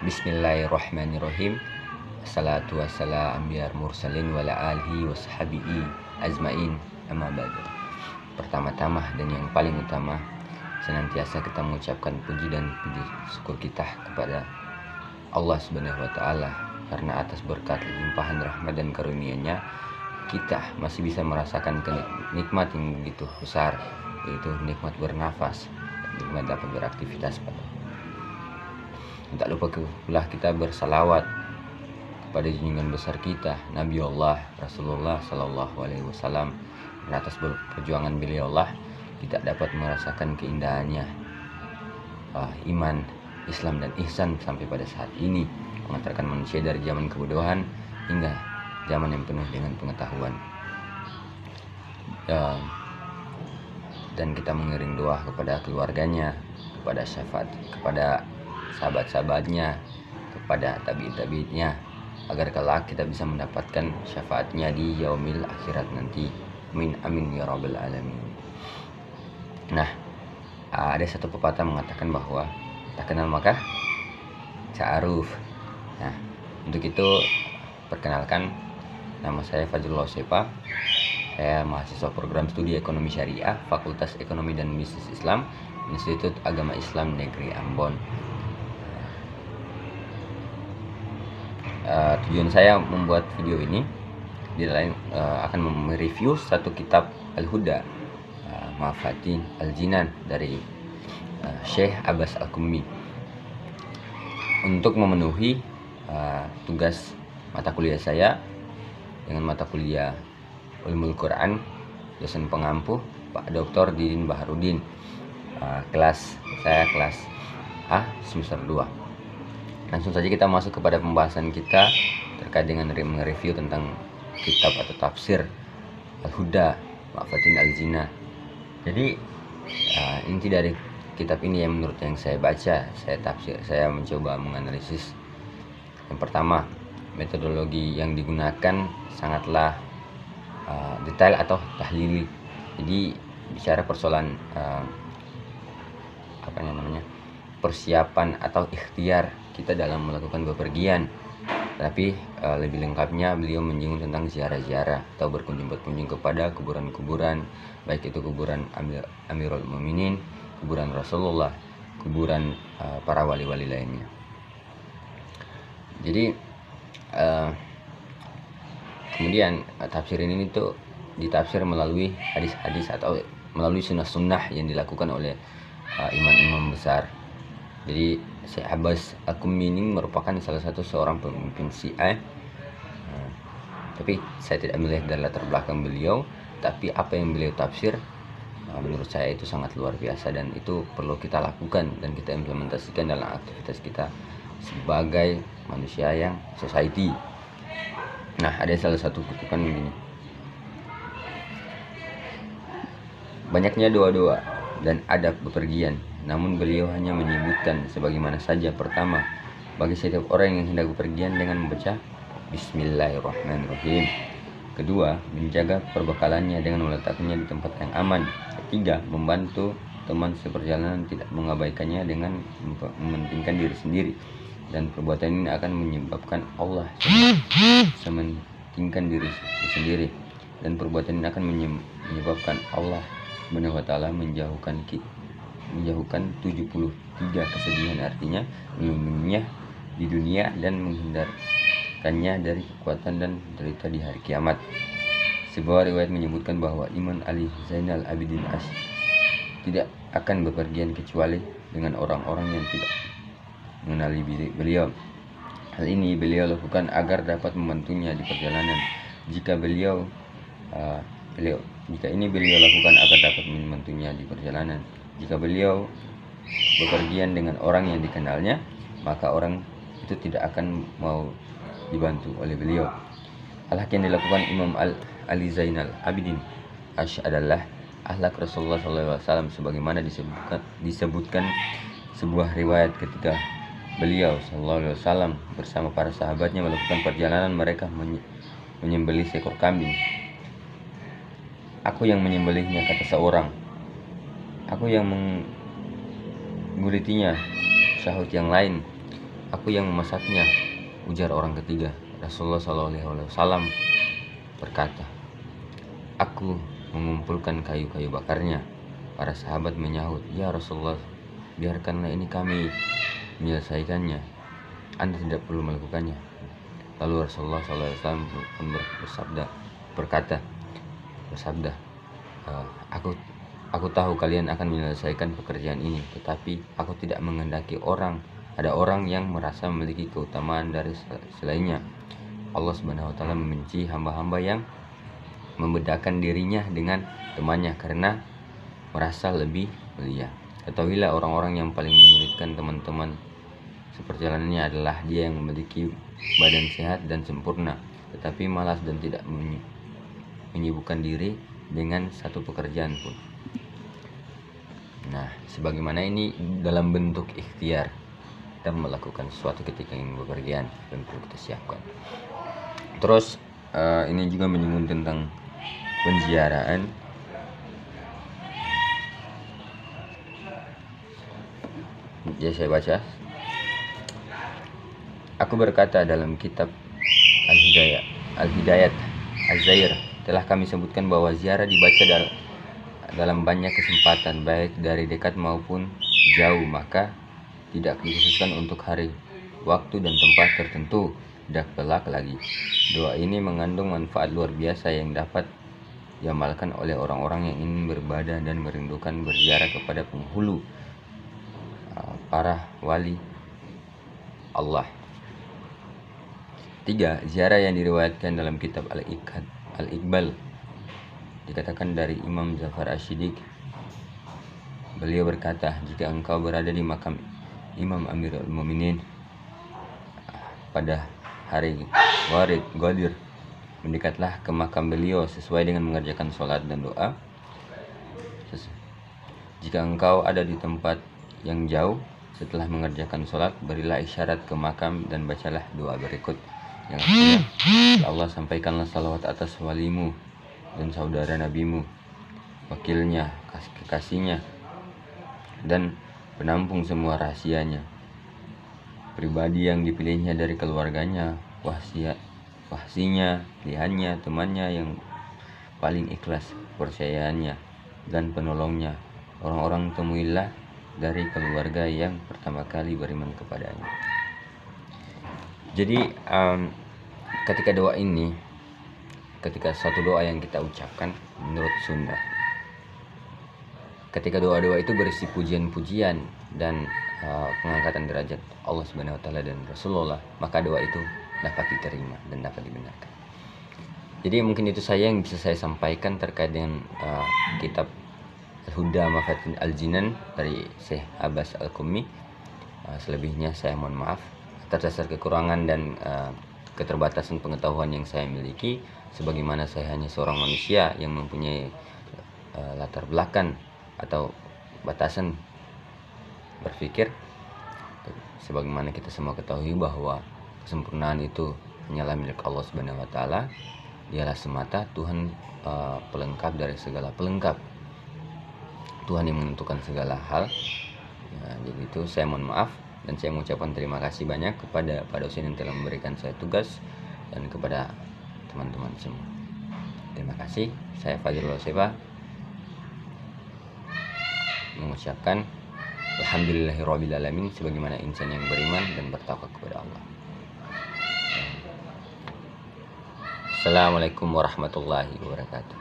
Bismillahirrahmanirrahim. Assalatu wassalam biar mursalin wala alihi washabihi azmain, amma ba'du. Pertama-tama dan yang paling utama, senantiasa kita mengucapkan puji dan puji syukur kita kepada Allah Subhanahu wa taala, karena atas berkat limpahan rahmat dan karunia-Nya kita masih bisa merasakan nikmat yang begitu besar, yaitu nikmat bernafas, nikmat dapat beraktivitas. Tak lupa pula kita bersalawat kepada junjungan besar kita, Nabi Allah Rasulullah Sallallahu Alaihi Wasallam. Dan atas perjuangan beliau Allah kita dapat merasakan keindahannya iman, Islam dan ihsan sampai pada saat ini, mengantarkan manusia dari zaman kebodohan hingga zaman yang penuh dengan pengetahuan. Dan kita mengiring doa kepada keluarganya, kepada syafaat, kepada sahabat-sahabatnya, kepada tabi'in-tabi'innya, agar kelak kita bisa mendapatkan syafaatnya di yaumil akhirat nanti. Amin amin ya rabbal alamin. Nah, ada satu pepatah mengatakan bahwa tak kenal maka ta'aruf. Nah, untuk itu perkenalkan, nama saya Fajrullah Sepa. Saya mahasiswa program studi ekonomi syariah, Fakultas Ekonomi dan Bisnis Islam, Institut Agama Islam Negeri Ambon. Tujuan saya membuat video ini akan mereview satu kitab Al-Huda, Mafatin Al-Jinan dari Syekh Abbas Al-Qummi, untuk memenuhi tugas mata kuliah saya dengan mata kuliah Ulumul Quran, dosen pengampu Pak Dr. Didin Baharudin. Kelas A semester 2. Langsung saja kita masuk kepada pembahasan kita terkait dengan mereview tentang kitab atau tafsir Al-Huda Mafatin Al-Jinan. Jadi inti dari kitab ini yang menurut yang saya baca, saya mencoba menganalisis. Yang pertama, metodologi yang digunakan sangatlah detail atau tahlili. Jadi bicara persoalan persiapan atau ikhtiar kita dalam melakukan bepergian. Tapi lebih lengkapnya beliau menyinggung tentang ziarah-ziarah atau berkunjung kepada kuburan-kuburan, baik itu kuburan Amirul Mukminin, kuburan Rasulullah, kuburan para wali-wali lainnya. Jadi kemudian tafsir ini tuh ditafsir melalui hadis-hadis atau melalui sunnah-sunnah yang dilakukan oleh imam-imam besar. Jadi Syekh Abbas Al-Qummi ini merupakan salah satu seorang pemimpin Syiah. Tapi saya tidak melihat dari latar belakang beliau, tapi apa yang beliau tafsir menurut saya itu sangat luar biasa, dan itu perlu kita lakukan dan kita implementasikan dalam aktivitas kita sebagai manusia yang society. Nah, ada salah satu kutipan begini: banyaknya doa-doa dan adab bepergian, namun beliau hanya menyebutkan sebagaimana saja. Pertama, bagi setiap orang yang hendak bepergian dengan membaca Bismillahirrahmanirrahim. Kedua, menjaga perbekalannya dengan meletakkannya di tempat yang aman. Ketiga, membantu teman seperjalanan tidak mengabaikannya dengan mementingkan diri sendiri, dan perbuatan ini akan menyebabkan Allah sementingkan diri sendiri, dan perbuatan ini akan menyebabkan Allah Subhanahu wa taala menjauhkan 73 kesedihan, artinya melindunginya di dunia dan menghindarkannya dari kekuatan dan derita di hari kiamat. Sebuah riwayat menyebutkan bahwa Imam Ali Zainal Abidin tidak akan bepergian kecuali dengan orang-orang yang tidak mengenali beliau. Hal ini beliau lakukan agar dapat membantunya di perjalanan. Jika beliau lakukan agar dapat membantunya di perjalanan. Jika beliau bepergian dengan orang yang dikenalnya, maka orang itu tidak akan mau dibantu oleh beliau. Hal yang dilakukan Imam Ali Zainal Abidin adalah akhlak Rasulullah SAW, sebagaimana disebutkan sebuah riwayat ketika beliau SAW bersama para sahabatnya melakukan perjalanan. Mereka menyembelih seekor kambing. Aku yang menyembelihnya, kata seorang. Aku yang menggulitinya, syahut yang lain. Aku yang memasaknya, ujar orang ketiga. Rasulullah SAW berkata, aku mengumpulkan kayu-kayu bakarnya. Para sahabat menyahut, ya Rasulullah, biarkanlah ini kami menyelesaikannya. Anda tidak perlu melakukannya. Lalu Rasulullah SAW pun bersabda, aku tahu kalian akan menyelesaikan pekerjaan ini, tetapi aku tidak menghendaki ada orang yang merasa memiliki keutamaan dari selainnya. Allah Subhanahu wa taala membenci hamba-hamba yang membedakan dirinya dengan temannya karena merasa lebih mulia. Ketahuilah, orang-orang yang paling menyulitkan teman-teman seperjalanannya adalah dia yang memiliki badan sehat dan sempurna, tetapi malas dan tidak menyibukkan diri dengan satu pekerjaan pun. Nah, sebagaimana ini dalam bentuk ikhtiar, kita melakukan sesuatu ketika ingin bepergian dan perlu kita siapkan. Terus ini juga menyinggung tentang penziarahan. Jadi saya baca. Aku berkata dalam kitab Al-Hidayat Az-Zair, telah kami sebutkan bahwa ziarah dibaca dalam banyak kesempatan, baik dari dekat maupun jauh, maka tidak dikhususkan untuk hari, waktu, dan tempat tertentu. Tidak pelak lagi. Doa ini mengandung manfaat luar biasa yang dapat diamalkan oleh orang-orang yang ingin beribadah dan merindukan berziarah kepada penghulu, para wali Allah. 3. Ziarah yang diriwayatkan dalam kitab Al-Iqbal, dikatakan dari Imam Ja'far Asy-Syadiq. Beliau berkata, jika engkau berada di makam Imam Amirul Mukminin pada hari Ghadir, mendekatlah ke makam beliau sesuai dengan mengerjakan sholat dan doa. Jika engkau ada di tempat yang jauh, setelah mengerjakan sholat, berilah isyarat ke makam dan bacalah doa berikut, yang artinya, ya Allah, sampaikanlah salawat atas walimu dan saudara nabimu, wakilnya, kekasihnya, dan penampung semua rahasianya, pribadi yang dipilihnya dari keluarganya, wahsinya, pilihannya, temannya yang paling ikhlas percayaannya, dan penolongnya. Orang-orang temuilah dari keluarga yang pertama kali beriman kepadanya. Jadi ketika satu doa yang kita ucapkan menurut Sunda, ketika doa-doa itu berisi pujian-pujian dan pengangkatan derajat Allah Subhanahu wa taala dan Rasulullah, maka doa itu dapat diterima dan dapat dibenarkan. Jadi mungkin itu saja yang bisa saya sampaikan terkait dengan kitab Al-Huda Mafatin Al-Jinan dari Syekh Abbas Al-Qummi. Selebihnya saya mohon maaf atas dasar kekurangan dan keterbatasan pengetahuan yang saya miliki, sebagaimana saya hanya seorang manusia yang mempunyai latar belakang atau batasan berpikir. Sebagaimana kita semua ketahui bahwa kesempurnaan itu hanyalah milik Allah Subhanahu wa taala. Dialah semata Tuhan, pelengkap dari segala pelengkap. Tuhan yang menentukan segala hal. Jadi itu saya mohon maaf dan saya mengucapkan terima kasih banyak kepada Pak dosen yang telah memberikan saya tugas dan kepada teman-teman semua. Terima kasih. Saya Fajrul Seba mengucapkan Alhamdulillahirrabbilalamin sebagaimana insan yang beriman dan bertakwa kepada Allah. Assalamualaikum warahmatullahi wabarakatuh.